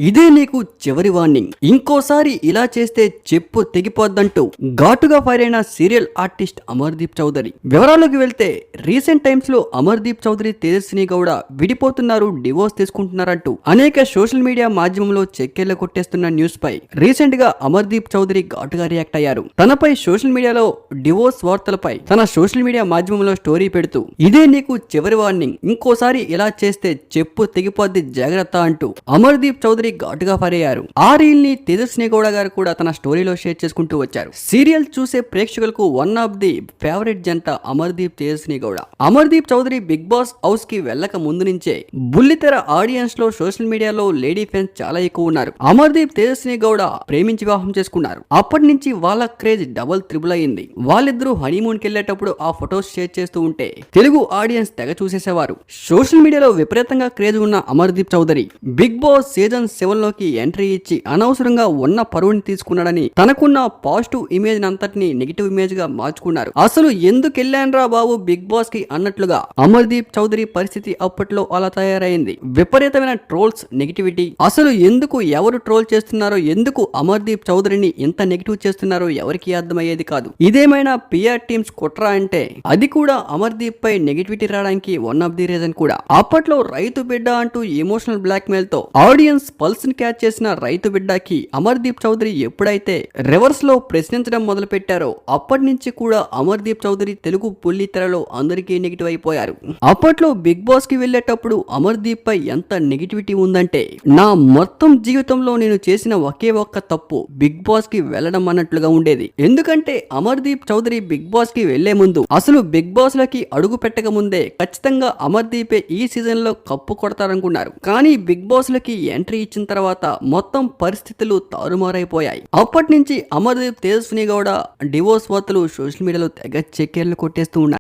ఇదే నీకు చివరి వార్నింగ్, ఇంకోసారి ఇలా చేస్తే చెప్పు తెగిపోద్దంటూ ఘాటుగా ఫైర్ అయిన సీరియల్ ఆర్టిస్ట్ అమర్దీప్ చౌదరి. వివరాల్లోకి వెళ్తే రీసెంట్ టైమ్స్ లో అమర్దీప్ చౌదరి తేజస్విని గౌడ విడిపోతున్నారు, డివోర్స్ తీసుకుంటున్నారంటూ అనేక సోషల్ మీడియా మాధ్యమంలో చెక్కేళ్ల కొట్టేస్తున్న న్యూస్ పై రీసెంట్ గా అమర్దీప్ చౌదరి ఘాటుగా రియాక్ట్ అయ్యారు. తనపై సోషల్ మీడియాలో డివోర్స్ వార్తలపై తన సోషల్ మీడియా మాధ్యమంలో స్టోరీ పెడుతూ ఇదే నీకు చివరి వార్నింగ్, ఇంకోసారి ఇలా చేస్తే చెప్పు తెగిపోద్ది జాగ్రత్త అంటూ అమర్దీప్ చౌదరి ఘాటుగా ఫైర్ అయ్యారు. ఆ రీల్ ని తేజస్విని గౌడ గారు కూడా తన స్టోరీలో షేర్ చేసుకుంటూ వచ్చారు. సీరియల్ చూసే ప్రేక్షకులకు వన్ ఆఫ్ ది ఫేవరెట్ జంట Amardeep Tejaswini Gowda. Amardeep Chowdary Bigg Boss house కి వెళ్ళక ముందు నుంచే బుల్లితెర ఆడియన్స్ లో సోషల్ మీడియాలో లేడీ ఫ్యాన్స్ చాలా ఎక్కువ ఉన్నారు. అమర్దీప్ తేజస్విని గౌడ ప్రేమించి వివాహం చేసుకున్నారు. అప్పటి నుంచి వాళ్ళ క్రేజ్ డబుల్ త్రిబుల్ అయింది. వాళ్ళిద్దరూ హనీమూన్ కి వెళ్ళేటప్పుడు ఆ ఫొటోస్ షేర్ చేస్తూ ఉంటే తెలుగు ఆడియన్స్ తెగ చూసేసేవారు. సోషల్ మీడియాలో విపరీతంగా క్రేజ్ ఉన్న Amardeep Chowdary Bigg Boss season 7 లోకి ఎంట్రీ ఇచ్చి అనవసరంగా ఉన్న పరువుని తీసుకున్నాడని తనకున్న పాజిటివ్ ఇమేజ్ అంతటిని నెగిటివ్ ఇమేజ్ గా మార్చుకున్నారు. అసలు ఎందుకు వెళ్ళాన్రా బాబు బిగ్ బాస్ కి అన్నట్లుగా అమర్దీప్ చౌదరి పరిస్థితి అప్పట్లో అలా తయారైంది. విపరీతమైన ట్రోల్స్, నెగిటివిటీ. అసలు ఎందుకు ఎవరు ట్రోల్ చేస్తున్నారో, ఎందుకు అమర్దీప్ చౌదరిని ఇంత నెగిటివ్ చేస్తున్నారో ఎవరికి అర్థమయ్యేది కాదు. ఇదేమైనా పిఆర్ టీమ్స్ కుట్రా అంటే అది కూడా అమర్దీప్ పై నెగిటివిటీ రావడానికి వన్ ఆఫ్ ది రీజన్ కూడా. అప్పట్లో రైతు బిడ్డ అంటూ ఎమోషనల్ బ్లాక్ మెయిల్ తో ఆడియన్స్ పల్స్ ని క్యాచ్ చేసిన రైతు బిడ్డకి అమర్దీప్ చౌదరి ఎప్పుడైతే రివర్స్ లో ప్రశ్నించడం మొదలు పెట్టారో అప్పటి నుంచి కూడా అమర్దీప్ చౌదరి తెలుగు పుల్లి తెరలో అందరికీ నెగిటివ్ అయిపోయారు. అప్పట్లో బిగ్ బాస్ కి వెళ్ళేటప్పుడు అమర్దీప్ పై ఎంత నెగిటివిటీ ఉందంటే, నా మొత్తం జీవితంలో నేను చేసిన ఒకే ఒక్క తప్పు బిగ్ బాస్ కి వెళ్ళడం అన్నట్లుగా ఉండేది. ఎందుకంటే అమర్దీప్ చౌదరి బిగ్ బాస్ కి వెళ్లే ముందు, అసలు బిగ్ బాస్ లకి అడుగు పెట్టక ముందే ఖచ్చితంగా అమర్దీపే ఈ సీజన్ లో కప్పు కొడతారనుకున్నారు. కానీ బిగ్ బాస్ లకి ఎంట్రీ ఇచ్చిన తర్వాత మొత్తం పరిస్థితులు తారుమారైపోయాయి. అప్పటి నుంచి అమర్దీప్ తేజస్విని గౌడ డివోర్స్ వార్తలు సోషల్ మీడియాలో తెగ చెక్కేళ్లు కొట్టేస్తూ ఉన్నాయి.